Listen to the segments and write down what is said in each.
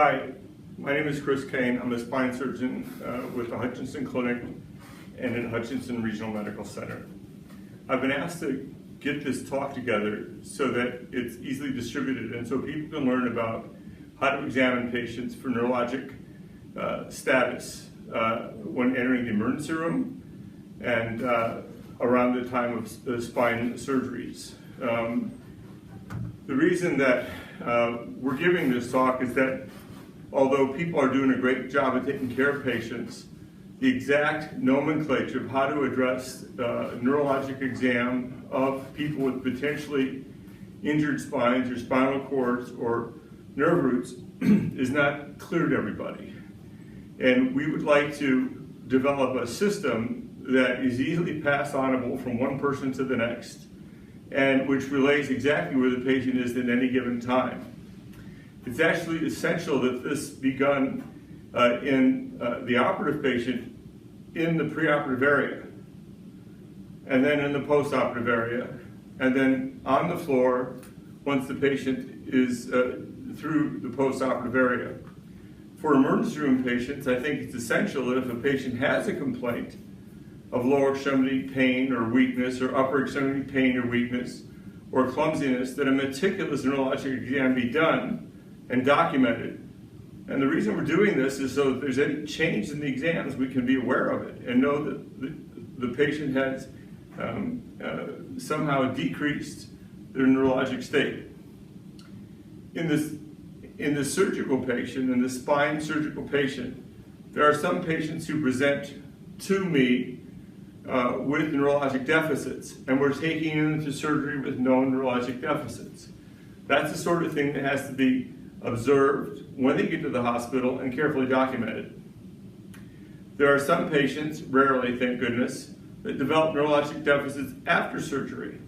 Hi, my name is Chris Kain. I'm a spine surgeon with the Hutchinson Clinic and at Hutchinson Regional Medical Center. I've been asked to get this talk together so that it's easily distributed and so people can learn about how to examine patients for neurologic status when entering the emergency room and around the time of the spine surgeries. The reason that we're giving this talk is that although people are doing a great job of taking care of patients, the exact nomenclature of how to address neurologic exam of people with potentially injured spines or spinal cords or nerve roots is not clear to everybody. And we would like to develop a system that is easily pass onable from one person to the next and which relays exactly where the patient is at any given time. It's actually essential that this be done in the operative patient in the preoperative area, and then in the postoperative area, and then on the floor once the patient is through the postoperative area. For emergency room patients, I think it's essential that if a patient has a complaint of lower extremity pain or weakness or upper extremity pain or weakness or clumsiness, that a meticulous neurologic exam be done and documented. And the reason we're doing this is so that if there's any change in the exams, we can be aware of it and know that the patient has somehow decreased their neurologic state. In the surgical patient, in the spine surgical patient, there are some patients who present to me with neurologic deficits, and we're taking them into surgery with known neurologic deficits. That's the sort of thing that has to be observed when they get to the hospital and carefully documented. There are some patients, rarely thank goodness, that develop neurologic deficits after surgery,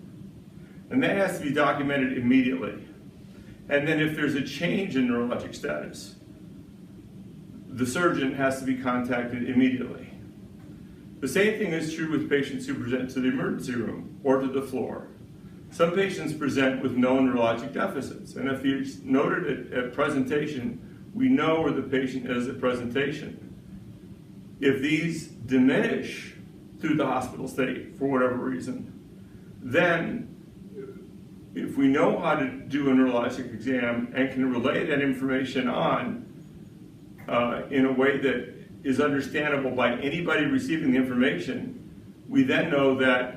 and that has to be documented immediately. And then if there's a change in neurologic status, the surgeon has to be contacted immediately. The same thing is true with patients who present to the emergency room or to the floor. Some patients present with known neurologic deficits, and if you noted at presentation, we know where the patient is at presentation. If these diminish through the hospital stay for whatever reason, then if we know how to do a neurologic exam and can relay that information on in a way that is understandable by anybody receiving the information, we then know that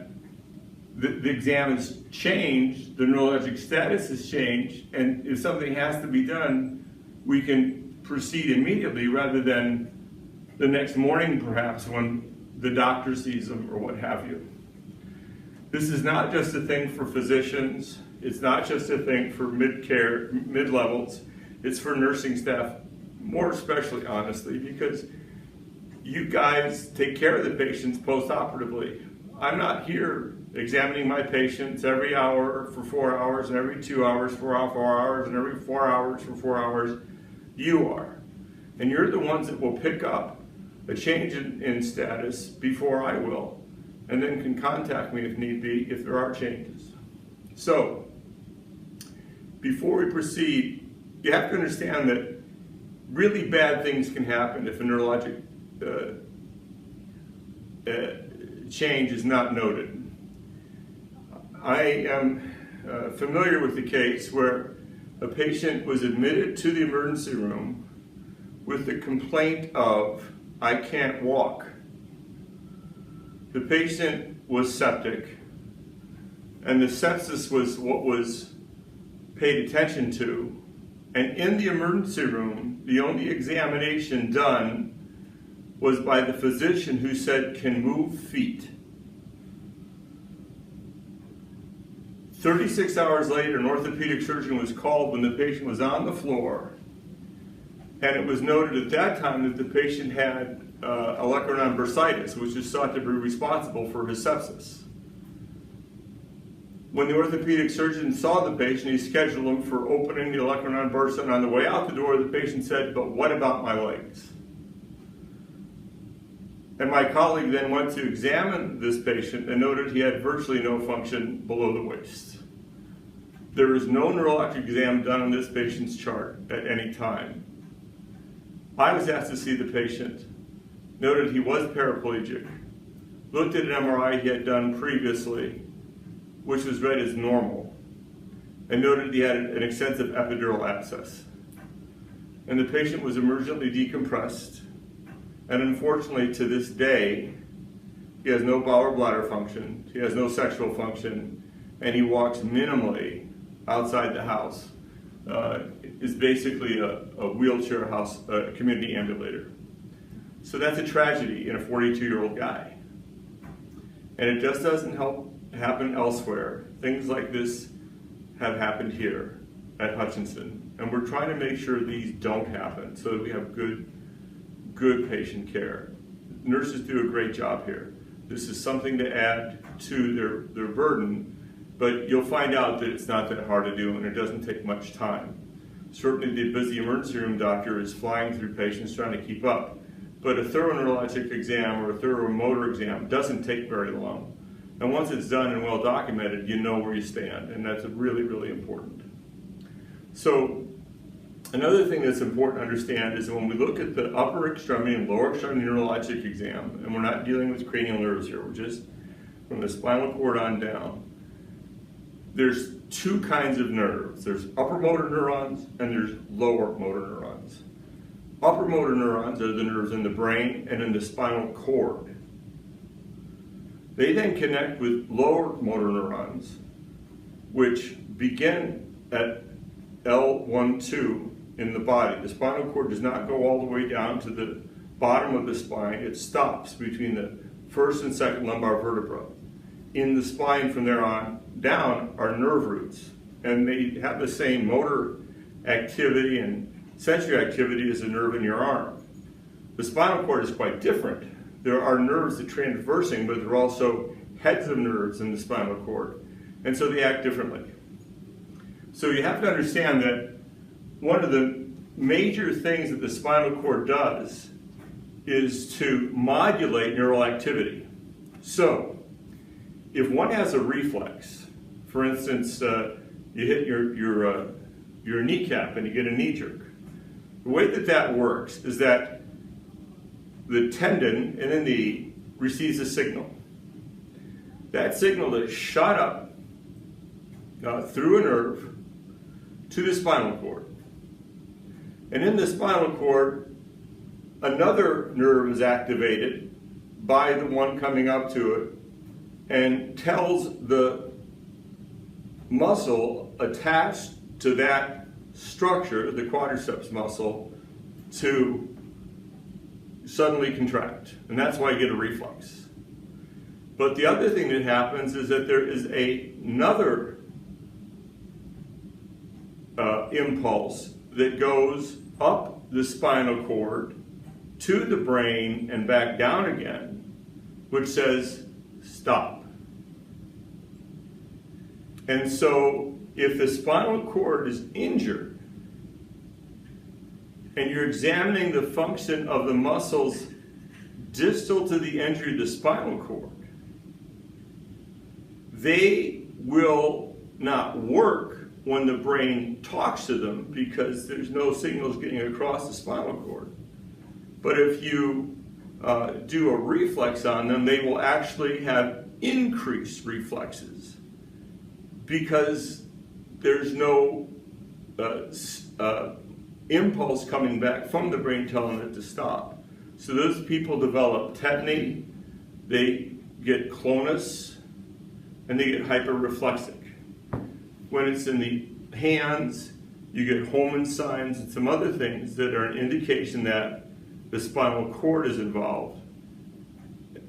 the exam has changed, the neurologic status has changed, and if something has to be done, we can proceed immediately rather than the next morning perhaps when the doctor sees them or what have you. This is not just a thing for physicians, it's not just a thing for mid-care, mid-levels, it's for nursing staff, more especially honestly, because you guys take care of the patients post-operatively. I'm not here examining my patients every hour for 4 hours, and every 2 hours for 4 hours, and every 4 hours for 4 hours. You are. And you're the ones that will pick up a change in status before I will, and then can contact me if need be, if there are changes. So, before we proceed, you have to understand that really bad things can happen if a neurologic change is not noted. I am familiar with the case where a patient was admitted to the emergency room with the complaint of, I can't walk. The patient was septic, and the sepsis was what was paid attention to, and in the emergency room, the only examination done was by the physician who said, can move feet. 36 hours later, an orthopedic surgeon was called when the patient was on the floor, and it was noted at that time that the patient had olecranon bursitis, which is thought to be responsible for his sepsis. When the orthopedic surgeon saw the patient, he scheduled him for opening the olecranon bursa, and on the way out the door, the patient said, but what about my legs? And my colleague then went to examine this patient and noted he had virtually no function below the waist. There is no neurologic exam done on this patient's chart at any time. I was asked to see the patient, noted he was paraplegic, looked at an MRI he had done previously, which was read as normal, and noted he had an extensive epidural abscess. And the patient was emergently decompressed, and unfortunately to this day, he has no bowel or bladder function, he has no sexual function, and he walks minimally outside the house. Is basically a wheelchair house, community ambulator. So that's a tragedy in a 42-year-old guy. And it just doesn't happen elsewhere. Things like this have happened here at Hutchinson. And we're trying to make sure these don't happen so that we have good patient care. Nurses do a great job here. This is something to add to their burden, but you'll find out that it's not that hard to do and it doesn't take much time. Certainly the busy emergency room doctor is flying through patients trying to keep up, but a thorough neurologic exam or a thorough motor exam doesn't take very long. And once it's done and well documented, you know where you stand, and that's really, really important. So another thing that's important to understand is when we look at the upper extremity and lower extremity neurologic exam, and we're not dealing with cranial nerves here, we're just from the spinal cord on down, there's two kinds of nerves. There's upper motor neurons and there's lower motor neurons. Upper motor neurons are the nerves in the brain and in the spinal cord. They then connect with lower motor neurons, which begin at L12 in the body. The spinal cord does not go all the way down to the bottom of the spine. It stops between the first and second lumbar vertebra. In the spine from there on down are nerve roots, and they have the same motor activity and sensory activity as a nerve in your arm. The spinal cord is quite different. There are nerves that transversing, but there are also heads of nerves in the spinal cord, and so they act differently. So you have to understand that one of the major things that the spinal cord does is to modulate neural activity. So if one has a reflex, for instance, you hit your kneecap and you get a knee jerk, the way that works is that the tendon in the knee receives a signal. That signal is shot up through a nerve to the spinal cord. And in the spinal cord, another nerve is activated by the one coming up to it and tells the muscle attached to that structure, the quadriceps muscle, to suddenly contract. And that's why you get a reflex. But the other thing that happens is that there is another impulse that goes up the spinal cord to the brain and back down again, which says, stop. And so if the spinal cord is injured and you're examining the function of the muscles distal to the injury of the spinal cord, they will not work when the brain talks to them because there's no signals getting across the spinal cord. But if you do a reflex on them, they will actually have increased reflexes because there's no impulse coming back from the brain telling it to stop. So those people develop tetany, they get clonus, and they get hyperreflexic. When it's in the hands, you get Holman signs and some other things that are an indication that the spinal cord is involved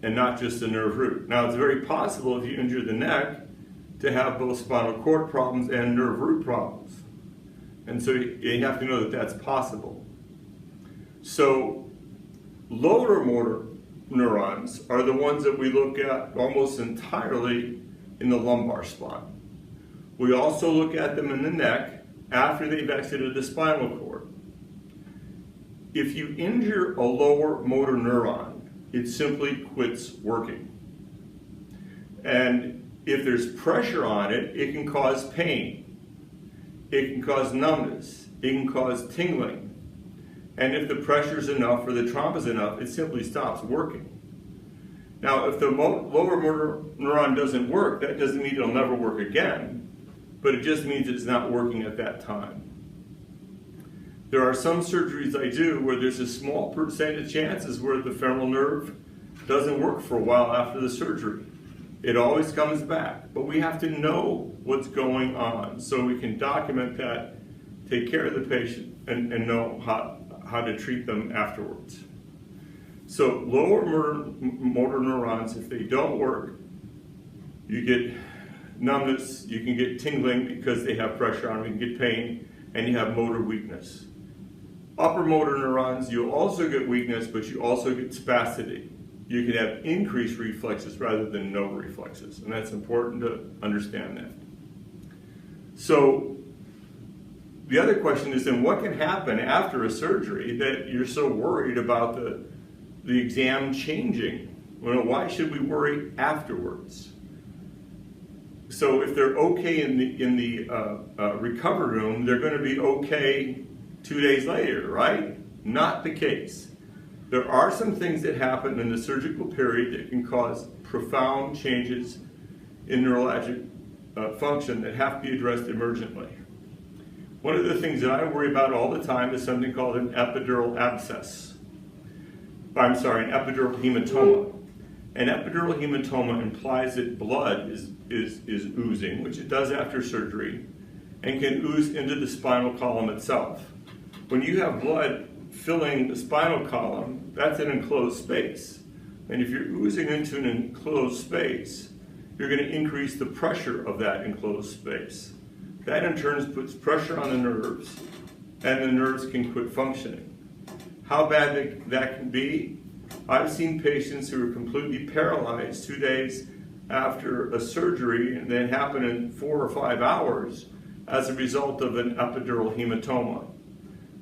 and not just the nerve root. Now, it's very possible if you injure the neck to have both spinal cord problems and nerve root problems. And so you have to know that that's possible. So lower motor neurons are the ones that we look at almost entirely in the lumbar spine. We also look at them in the neck after they've exited the spinal cord. If you injure a lower motor neuron, it simply quits working. And if there's pressure on it, it can cause pain. It can cause numbness. It can cause tingling. And if the pressure is enough or the trauma is enough, it simply stops working. Now, if the lower motor neuron doesn't work, that doesn't mean it'll never work again, but it just means it's not working at that time. There are some surgeries I do where there's a small percentage of chances where the femoral nerve doesn't work for a while after the surgery. It always comes back, but we have to know what's going on so we can document that, take care of the patient, and know how to treat them afterwards. So lower motor neurons, if they don't work, you get numbness, you can get tingling because they have pressure on them, you can get pain, and you have motor weakness. Upper motor neurons, you'll also get weakness, but you also get spasticity. You can have increased reflexes rather than no reflexes, and that's important to understand that. So the other question is then what can happen after a surgery that you're so worried about the exam changing? Well, why should we worry afterwards? So if they're okay in the recovery room, they're going to be okay 2 days later, right? Not the case. There are some things that happen in the surgical period that can cause profound changes in neurologic function that have to be addressed emergently. One of the things that I worry about all the time is something called an epidural abscess. I'm sorry, an epidural hematoma. An epidural hematoma implies that blood is oozing, which it does after surgery, and can ooze into the spinal column itself. When you have blood filling the spinal column, that's an enclosed space. And if you're oozing into an enclosed space, you're going to increase the pressure of that enclosed space. That in turn puts pressure on the nerves, and the nerves can quit functioning. How bad that can be? I've seen patients who are completely paralyzed 2 days after a surgery, and that happened in 4 or 5 hours as a result of an epidural hematoma.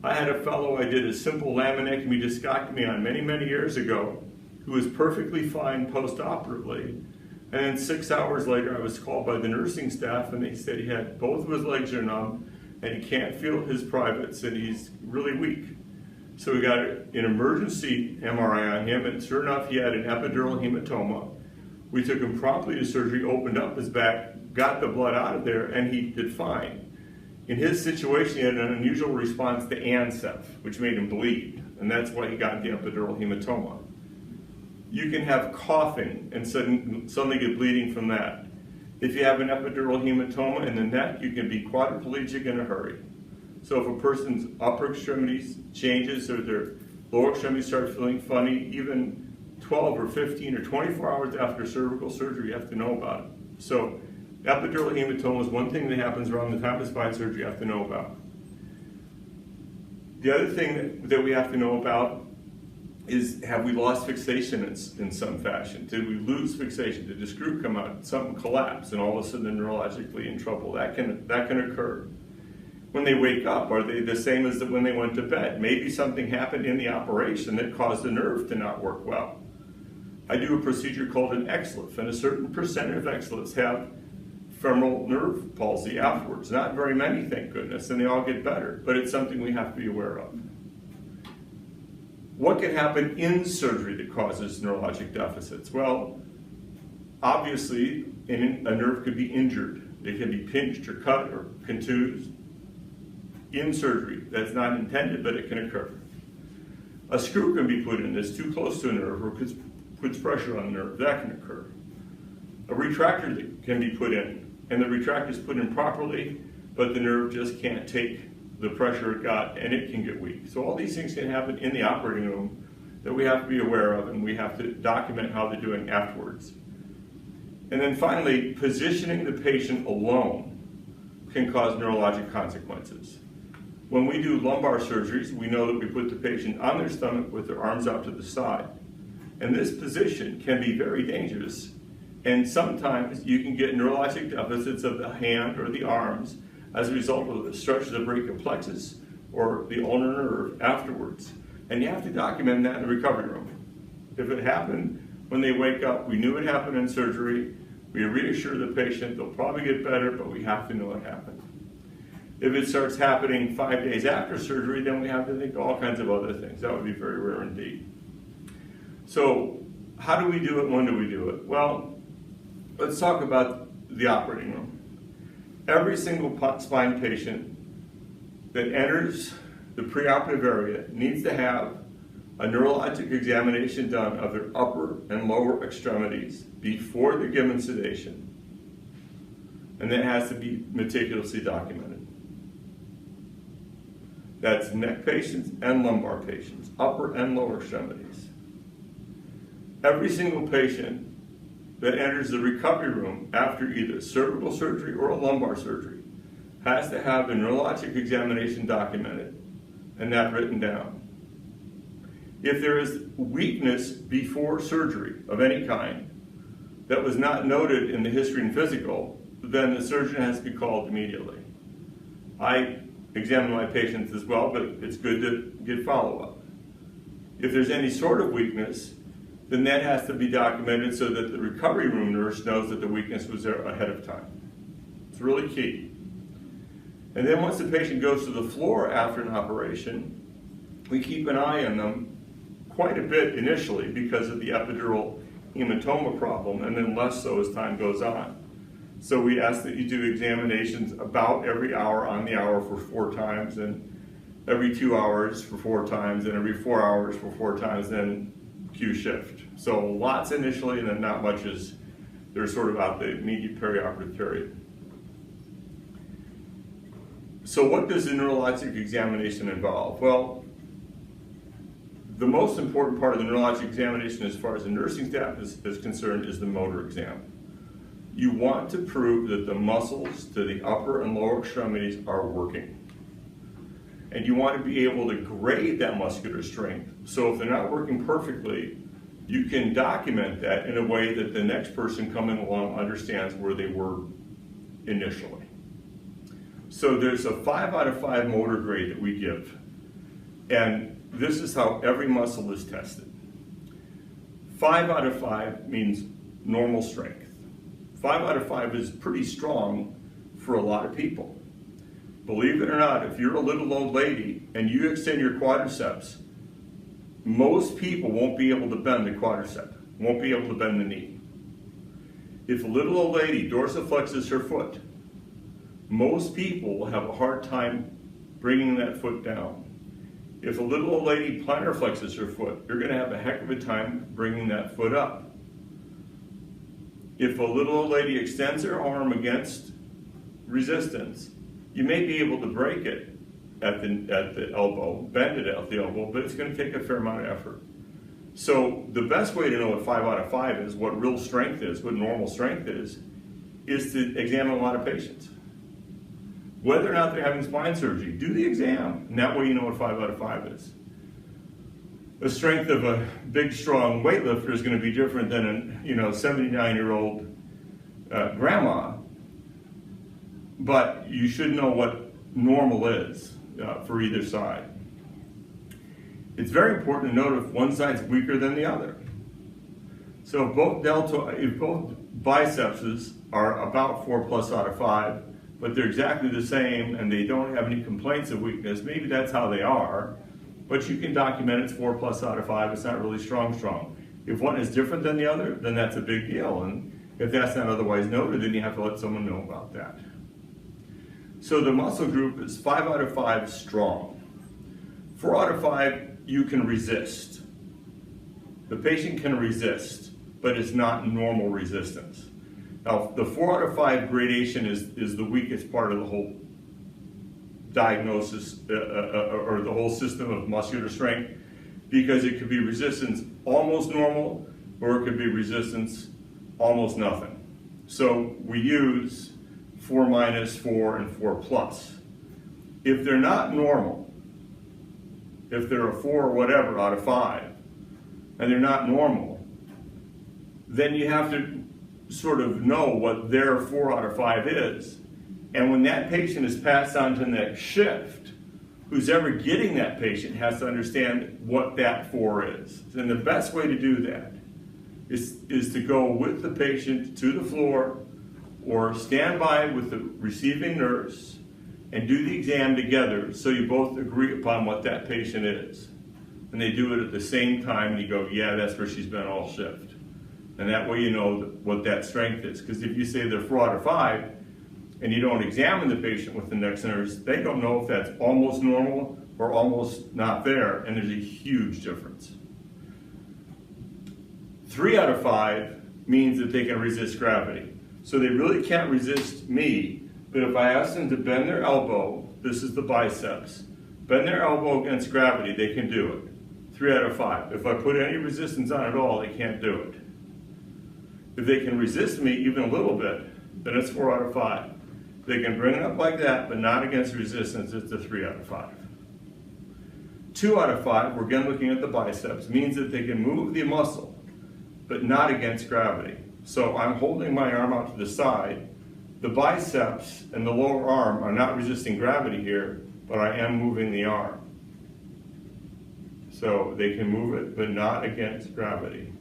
I had a fellow I did a simple laminectomy discectomy on many, many years ago who was perfectly fine post-operatively. And then 6 hours later, I was called by the nursing staff, and they said he had both of his legs are numb, and he can't feel his privates, and he's really weak. So we got an emergency MRI on him, and sure enough, he had an epidural hematoma. We took him promptly to surgery, opened up his back, got the blood out of there, and he did fine. In his situation, he had an unusual response to ANSEF, which made him bleed, and that's why he got the epidural hematoma. You can have coughing and suddenly get bleeding from that. If you have an epidural hematoma in the neck, you can be quadriplegic in a hurry. So if a person's upper extremities changes or their lower extremities start feeling funny, even 12 or 15 or 24 hours after cervical surgery, you have to know about it. So epidural hematoma is one thing that happens around the time of spine surgery you have to know about. The other thing that we have to know about is, have we lost fixation in some fashion? Did we lose fixation? Did the screw come out? Something collapse and all of a sudden they're neurologically in trouble? That can occur. When they wake up, are they the same as when they went to bed? Maybe something happened in the operation that caused the nerve to not work well. I do a procedure called an XLIF, and a certain percent of XLIFs have femoral nerve palsy afterwards. Not very many, thank goodness, and they all get better, but it's something we have to be aware of. What can happen in surgery that causes neurologic deficits? Well, obviously, a nerve could be injured. It can be pinched or cut or contused in surgery. That's not intended, but it can occur. A screw can be put in that's too close to a nerve or puts pressure on the nerve. That can occur. A retractor that can be put in, and the retractor is put in properly, but the nerve just can't take the pressure it got, and it can get weak. So all these things can happen in the operating room that we have to be aware of, and we have to document how they're doing afterwards. And then finally, positioning the patient alone can cause neurologic consequences. When we do lumbar surgeries, we know that we put the patient on their stomach with their arms out to the side. And this position can be very dangerous. And sometimes you can get neurologic deficits of the hand or the arms as a result of the stretch of the brachial plexus or the ulnar nerve afterwards. And you have to document that in the recovery room. If it happened when they wake up, we knew it happened in surgery, we reassure the patient they'll probably get better, but we have to know it happened. If it starts happening 5 days after surgery, then we have to think all kinds of other things. That would be very rare indeed. So how do we do it? When do we do it? Well, let's talk about the operating room. Every single spine patient that enters the preoperative area needs to have a neurologic examination done of their upper and lower extremities before they're given sedation. And that has to be meticulously documented. That's neck patients and lumbar patients, upper and lower extremities. Every single patient that enters the recovery room after either cervical surgery or a lumbar surgery has to have a neurologic examination documented and that written down. If there is weakness before surgery of any kind that was not noted in the history and physical, then the surgeon has to be called immediately. I examine my patients as well, but it's good to get follow-up. If there's any sort of weakness, then that has to be documented so that the recovery room nurse knows that the weakness was there ahead of time. It's really key. And then once the patient goes to the floor after an operation, we keep an eye on them quite a bit initially because of the epidural hematoma problem, and then less so as time goes on. So we ask that you do examinations about every hour on the hour for 4 times, and every 2 hours for 4 times, and every 4 hours for 4 times, then Q shift. So lots initially, and then not much as they're sort of out the immediate perioperative period. So what does the neurologic examination involve? Well, the most important part of the neurologic examination as far as the nursing staff is concerned is the motor exam. You want to prove that the muscles to the upper and lower extremities are working. And you want to be able to grade that muscular strength. So if they're not working perfectly, you can document that in a way that the next person coming along understands where they were initially. So there's a 5 out of 5 motor grade that we give. And this is how every muscle is tested. 5 out of 5 means normal strength. 5 out of 5 is pretty strong for a lot of people. Believe it or not, if you're a little old lady and you extend your quadriceps, most people won't be able to bend the quadricep, won't be able to bend the knee. If a little old lady dorsiflexes her foot, most people will have a hard time bringing that foot down. If a little old lady plantar flexes her foot, you're going to have a heck of a time bringing that foot up. If a little old lady extends her arm against resistance, you may be able to break it at the elbow, bend it at the elbow, but it's going to take a fair amount of effort. So the best way to know what 5 out of 5 is, what real strength is, what normal strength is to examine a lot of patients. Whether or not they're having spine surgery, do the exam, and that way you know what 5 out of 5 is. The strength of a big, strong weightlifter is going to be different than a 79-year-old grandma, but you should know what normal is for either side. It's very important to note if one side's weaker than the other. So if both bicepses are about 4+ out of 5, but they're exactly the same and they don't have any complaints of weakness, maybe that's how they are, but you can document it's 4+ out of 5, it's not really strong. If one is different than the other, then that's a big deal, and if that's not otherwise noted, then you have to let someone know about that. So the muscle group is 5 out of 5 strong. 4 out of 5, you can resist. The patient can resist, but it's not normal resistance. Now, the 4 out of 5 gradation is the weakest part of the whole diagnosis or the whole system of muscular strength, because it could be resistance almost normal, or it could be resistance almost nothing. So we use 4-, 4, and 4+. If they're not normal, if they're a 4 or whatever out of 5, and they're not normal, then you have to sort of know what their 4 out of 5 is. And when that patient is passed on to the next shift, who's ever getting that patient has to understand what that 4 is. And the best way to do that is to go with the patient to the floor or stand by with the receiving nurse and do the exam together so you both agree upon what that patient is. And they do it at the same time, and you go, yeah, that's where she's been all shift. And that way you know what that strength is. Because if you say they're 4 out of 5, and you don't examine the patient with index nerves, they don't know if that's almost normal or almost not there, and there's a huge difference. 3 out of 5 means that they can resist gravity. So they really can't resist me, but if I ask them to bend their elbow, this is the biceps, bend their elbow against gravity, they can do it. 3 out of 5. If I put any resistance on at all, they can't do it. If they can resist me even a little bit, then it's 4 out of 5. They can bring it up like that, but not against resistance, it's a 3 out of 5. 2 out of 5, we're again looking at the biceps, means that they can move the muscle, but not against gravity. So I'm holding my arm out to the side. The biceps and the lower arm are not resisting gravity here, but I am moving the arm. So they can move it, but not against gravity.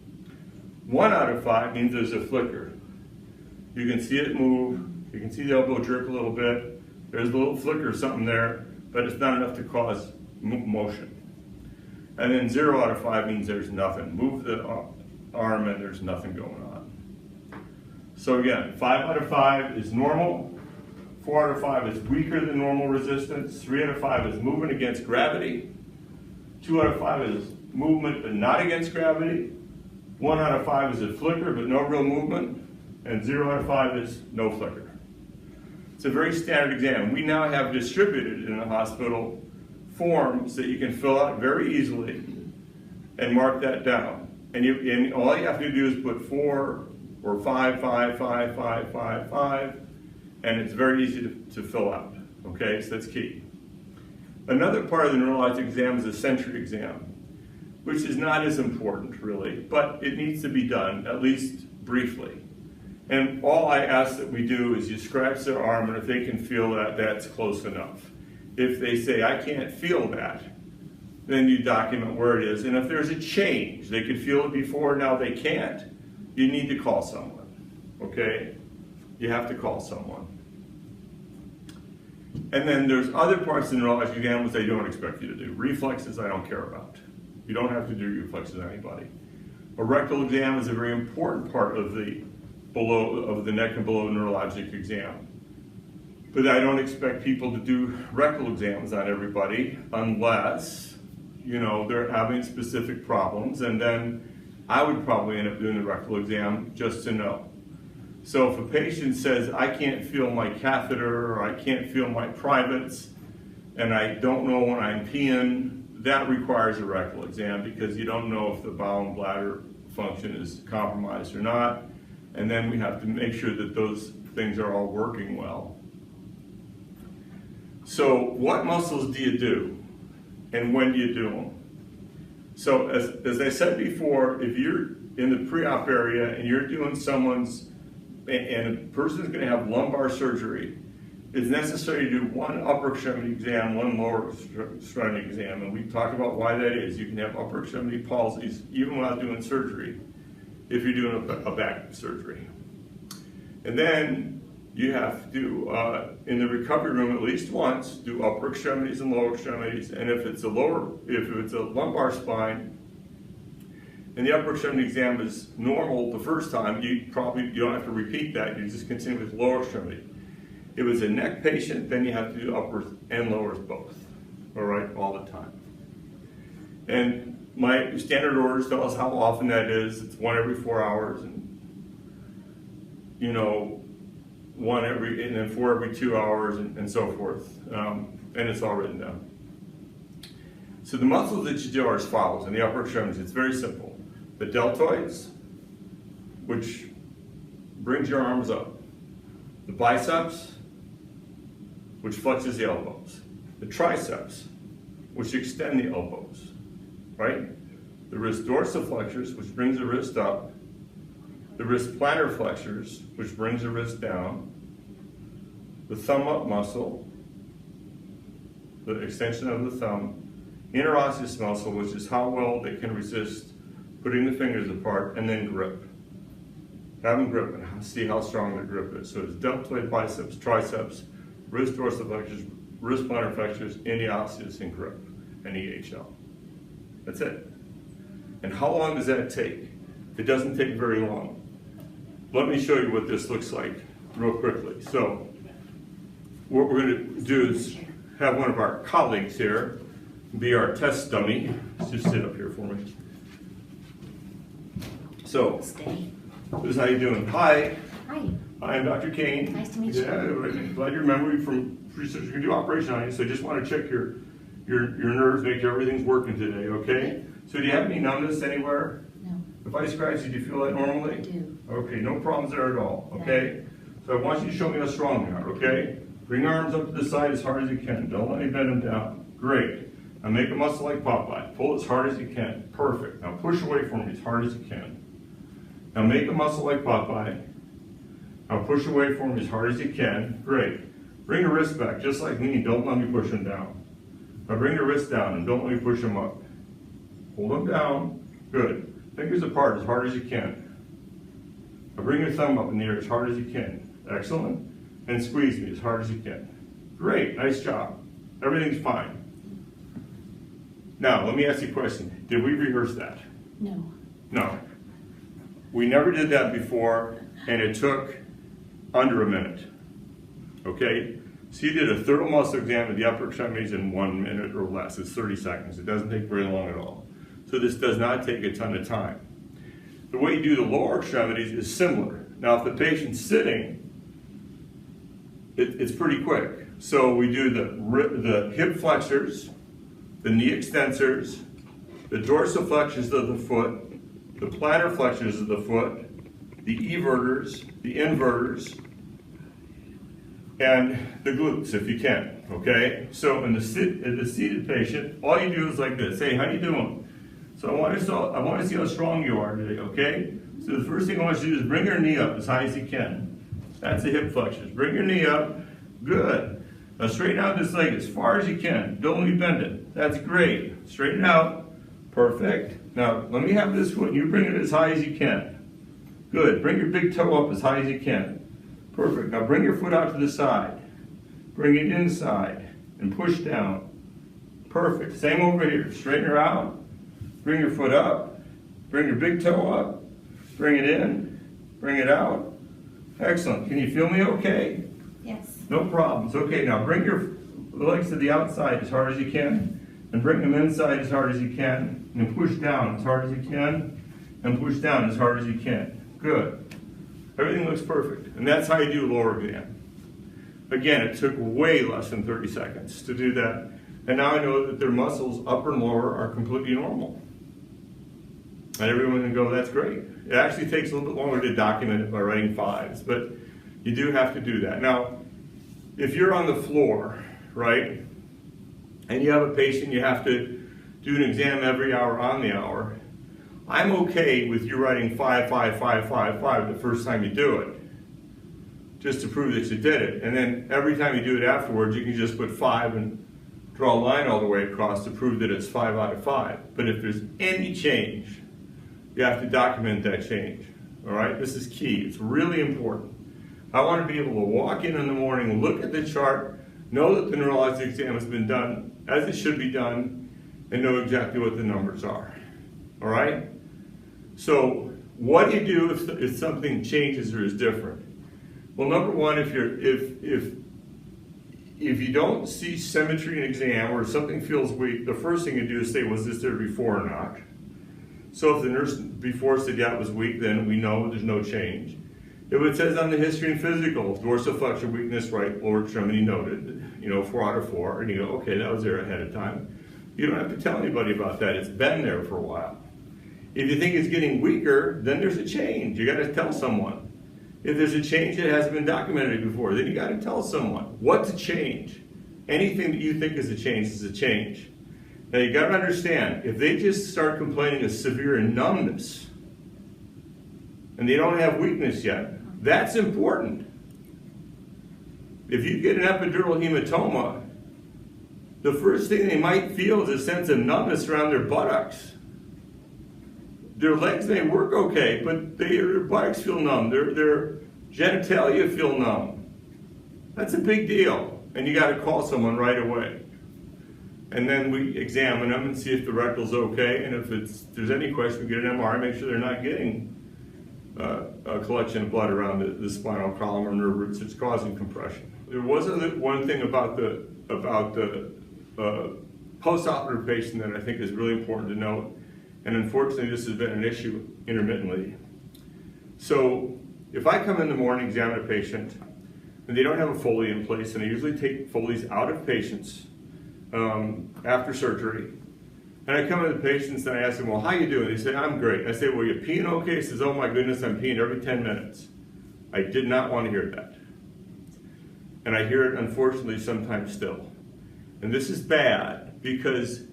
1 out of 5 means there's a flicker. You can see it move. You can see the elbow jerk a little bit. There's a little flicker or something there, but it's not enough to cause motion. And then 0 out of 5 means there's nothing. Move the arm and there's nothing going on. So again, 5 out of 5 is normal. 4 out of 5 is weaker than normal resistance. 3 out of 5 is movement against gravity. 2 out of 5 is movement but not against gravity. 1 out of 5 is a flicker but no real movement. And 0 out of 5 is no flicker. It's a very standard exam. We now have distributed in the hospital forms that you can fill out very easily and mark that down. And all you have to do is put 4 or 5, 5, 5, 5, 5, 5, and it's very easy to fill out. Okay, so that's key. Another part of the neurologic exam is Eccentric Exam, which is not as important really, but it needs to be done, at least briefly. And all I ask that we do is you scratch their arm, and if they can feel that, that's close enough. If they say, I can't feel that, then you document where it is. And if there's a change, they could feel it before, now they can't, you need to call someone, okay? You have to call someone. And then there's other parts of the neurologic exam which I don't expect you to do. Reflexes, I don't care about. You don't have to do reflexes on anybody. A rectal exam is a very important part of the neck and below neurologic exam. But I don't expect people to do rectal exams on everybody unless, you know, they're having specific problems, and then I would probably end up doing the rectal exam just to know. So if a patient says, I can't feel my catheter, or I can't feel my privates, and I don't know when I'm peeing, that requires a rectal exam because you don't know if the bowel and bladder function is compromised or not. And then we have to make sure that those things are all working well. So what muscles do you do? And when do you do them? So as I said before, if you're in the pre-op area and you're doing someone's, and a person's going to have lumbar surgery, it's necessary to do one upper extremity exam, one lower extremity exam. And we talk about why that is. You can have upper extremity palsies even without doing surgery if you're doing a back surgery. And then you have to, in the recovery room at least once, do upper extremities and lower extremities. And if it's a lumbar spine, and the upper extremity exam is normal the first time, you don't have to repeat that. You just continue with lower extremity. If it's a neck patient, then you have to do uppers and lowers both, all right, all the time. And my standard orders tell us how often that is. It's 1 every 4 hours, and you know, 1 every, and then 4 every 2 hours, and so forth. And it's all written down. So the muscles that you do are as follows in the upper extremities. It's very simple. The deltoids, which brings your arms up. The biceps, which flexes the elbows. The triceps, which extend the elbows, right? The wrist dorsiflexors, which brings the wrist up. The wrist plantar flexors, which brings the wrist down. The thumb up muscle, the extension of the thumb. Interosseous muscle, which is how well they can resist putting the fingers apart, and then grip. Have them grip and see how strong the grip is. So it's deltoid, biceps, triceps, wrist dorsiflexors, wrist plantar flexors in the osseous and grip and EHL. That's it. And how long does that take? It doesn't take very long. Let me show you what this looks like real quickly. So what we're going to do is have one of our colleagues here be our test dummy. Just sit up here for me. So, this is how you doing. Hi. Hi. I'm Dr. Kain. Nice to meet you. Yeah, glad you remember me from research. You can do operation on you, so I just want to check your nerves, make sure everything's working today, okay? So do you have any numbness anywhere? No. If I scratch you, do you feel that normally? I do. Okay, no problems there at all, okay? So I want you to show me how strong you are, okay? Bring your arms up to the side as hard as you can. Don't let me bend them down. Great. Now make a muscle like Popeye. Pull as hard as you can. Perfect. Now push away from me as hard as you can. Now make a muscle like Popeye. Now push away from me as hard as you can. Great. Bring your wrist back just like me. Don't let me push them down. Now bring your wrist down and don't let me push them up. Hold them down. Good. Fingers apart as hard as you can. Now bring your thumb up in the air as hard as you can. Excellent. And squeeze me as hard as you can. Great. Nice job. Everything's fine. Now, let me ask you a question. Did we rehearse that? No. No. We never did that before, and it took under a minute. Okay? So you did a thorough muscle exam of the upper extremities in 1 minute or less. It's 30 seconds. It doesn't take very long at all. So this does not take a ton of time. The way you do the lower extremities is similar. Now, if the patient's sitting, it's pretty quick. So we do the hip flexors, the knee extensors, the dorsiflexors of the foot, the plantar flexors of the foot, the everters, the inverters, and the glutes if you can, okay? So in the seated patient, all you do is like this. Hey, how you doing? So I want to see how strong you are today, okay? So the first thing I want you to do is bring your knee up as high as you can. That's the hip flexors. Bring your knee up. Good. Now straighten out this leg as far as you can. Don't let me bend it. That's great. Straighten out. Perfect. Now let me have this foot. You bring it as high as you can. Good. Bring your big toe up as high as you can. Perfect. Now bring your foot out to the side. Bring it inside and push down. Perfect. Same over here. Straighten her out. Bring your foot up. Bring your big toe up. Bring it in. Bring it out. Excellent. Can you feel me okay? Yes. No problems. Okay, now bring your legs to the outside as hard as you can, and bring them inside as hard as you can, and push down as hard as you can, and push down as hard as you can. Good. Everything looks perfect. And that's how you do a lower exam. Again, it took way less than 30 seconds to do that. And now I know that their muscles, upper and lower, are completely normal. And everyone can go, that's great. It actually takes a little bit longer to document it by writing 5s, but you do have to do that. Now, if you're on the floor, right, and you have a patient, you have to do an exam every hour on the hour, I'm okay with you writing 5, 5, 5, 5, 5 the first time you do it, just to prove that you did it. And then every time you do it afterwards, you can just put 5 and draw a line all the way across to prove that it's 5 out of 5. But if there's any change, you have to document that change. All right, this is key. It's really important. I want to be able to walk in the morning, look at the chart, know that the neurologic exam has been done as it should be done, and know exactly what the numbers are. All right? So what do you do if something changes or is different? Well, number one, if you don't see symmetry in exam or something feels weak, the first thing you do is say, was this there before or not? So if the nurse before said, yeah, it was weak, then we know there's no change. If it says on the history and physical, dorsiflexor weakness, right lower extremity noted, 4 out of 4, and you go, okay, that was there ahead of time. You don't have to tell anybody about that. It's been there for a while. If you think it's getting weaker, then there's a change. You got to tell someone. If there's a change that hasn't been documented before, then you got to tell someone what to change. Anything that you think is a change is a change. Now you got to understand, if they just start complaining of severe numbness, and they don't have weakness yet, that's important. If you get an epidural hematoma, the first thing they might feel is a sense of numbness around their buttocks. Their legs may work okay, but their buttocks feel numb. Their genitalia feel numb. That's a big deal. and you got to call someone right away. And then we examine them and see if the rectal's okay, and if there's any question, we get an MRI, make sure they're not getting a collection of blood around the spinal column or nerve roots that's causing compression. There was one thing about the post-operative patient that I think is really important to note, and unfortunately this has been an issue intermittently. So if I come in the morning, examine a patient, and they don't have a Foley in place, and I usually take Foleys out of patients after surgery, and I come to the patients and I ask them, well, how you doing? They say, I'm great. I say, well, you peeing okay? He says, oh my goodness, I'm peeing every 10 minutes. I did not want to hear that. And I hear it, unfortunately, sometimes still. And this is bad because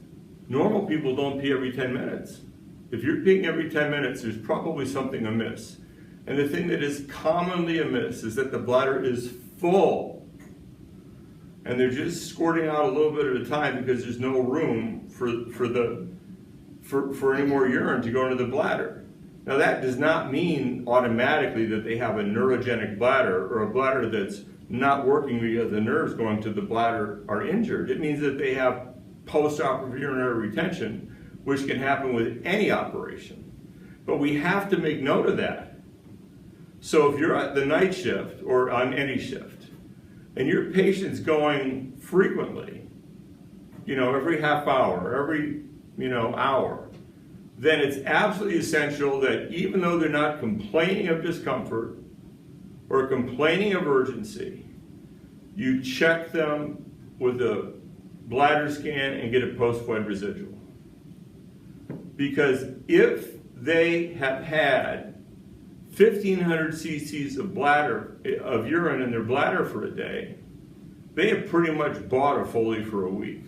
normal people don't pee every 10 minutes. If you're peeing every 10 minutes, there's probably something amiss. And the thing that is commonly amiss is that the bladder is full. And they're just squirting out a little bit at a time because there's no room for any more urine to go into the bladder. Now that does not mean automatically that they have a neurogenic bladder or a bladder that's not working because the nerves going to the bladder are injured. It means that they have post-operative urinary retention, which can happen with any operation. But we have to make note of that. So if you're at the night shift or on any shift, and your patient's going frequently, every half hour, every, hour, then it's absolutely essential that even though they're not complaining of discomfort or complaining of urgency, you check them with a bladder scan and get a post-void residual. Because if they have had 1,500 cc's of urine in their bladder for a day, they have pretty much bought a Foley for a week.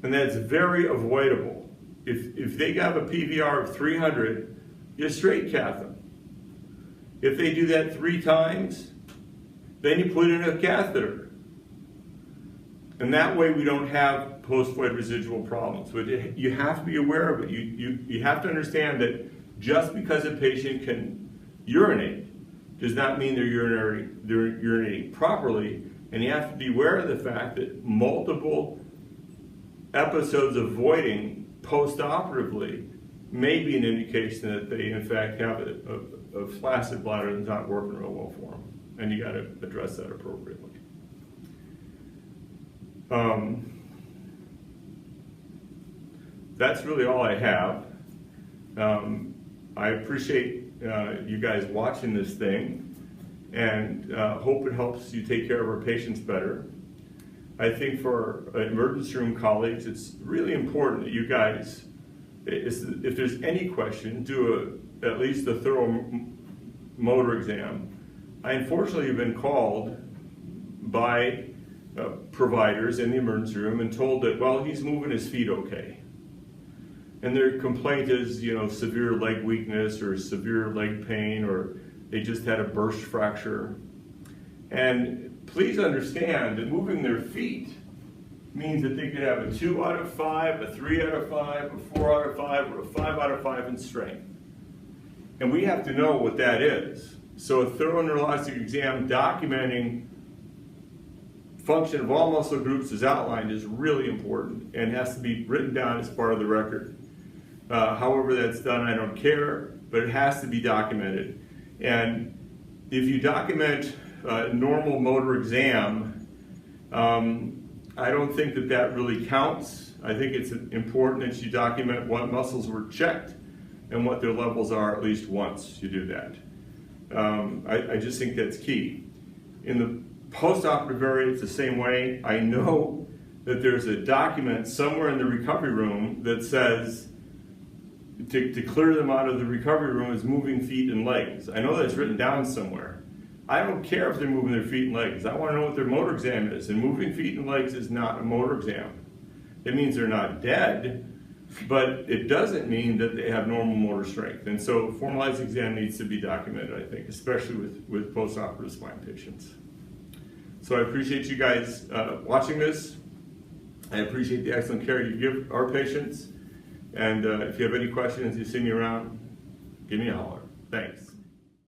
And that's very avoidable. If they have a PVR of 300, you straight cath them. If they do that 3 times, then you put in a catheter. And that way we don't have post-void residual problems. But you have to be aware of it. You have to understand that just because a patient can urinate does not mean they're urinating properly, and you have to be aware of the fact that multiple episodes of voiding post-operatively may be an indication that they in fact have a flaccid bladder that's not working real well for them, and you got to address that appropriately. That's really all I have. I appreciate you guys watching this thing, and hope it helps you take care of our patients better. I think for our emergency room colleagues, it's really important that you guys, if there's any question, do at least a thorough motor exam. I unfortunately have been called by providers in the emergency room and told that, well, he's moving his feet okay. And their complaint is, severe leg weakness or severe leg pain, or they just had a burst fracture. And please understand that moving their feet means that they could have a 2 out of 5, a 3 out of 5, a 4 out of 5, or a 5 out of 5 in strength. And we have to know what that is. So a thorough neurologic exam documenting function of all muscle groups as outlined is really important and has to be written down as part of the record. However that's done, I don't care, but it has to be documented. And if you document a normal motor exam, I don't think that really counts. I think it's important that you document what muscles were checked and what their levels are at least once you do that. I just think that's key. In the post-operative area, it's the same way. I know that there's a document somewhere in the recovery room that says to clear them out of the recovery room is moving feet and legs. I know that's written down somewhere. I don't care if they're moving their feet and legs. I want to know what their motor exam is. And moving feet and legs is not a motor exam. It means they're not dead, but it doesn't mean that they have normal motor strength. And so formalized exam needs to be documented, I think, especially with post-operative spine patients. So I appreciate you guys watching this. I appreciate the excellent care you give our patients. And if you have any questions, you see me around, give me a holler. Thanks.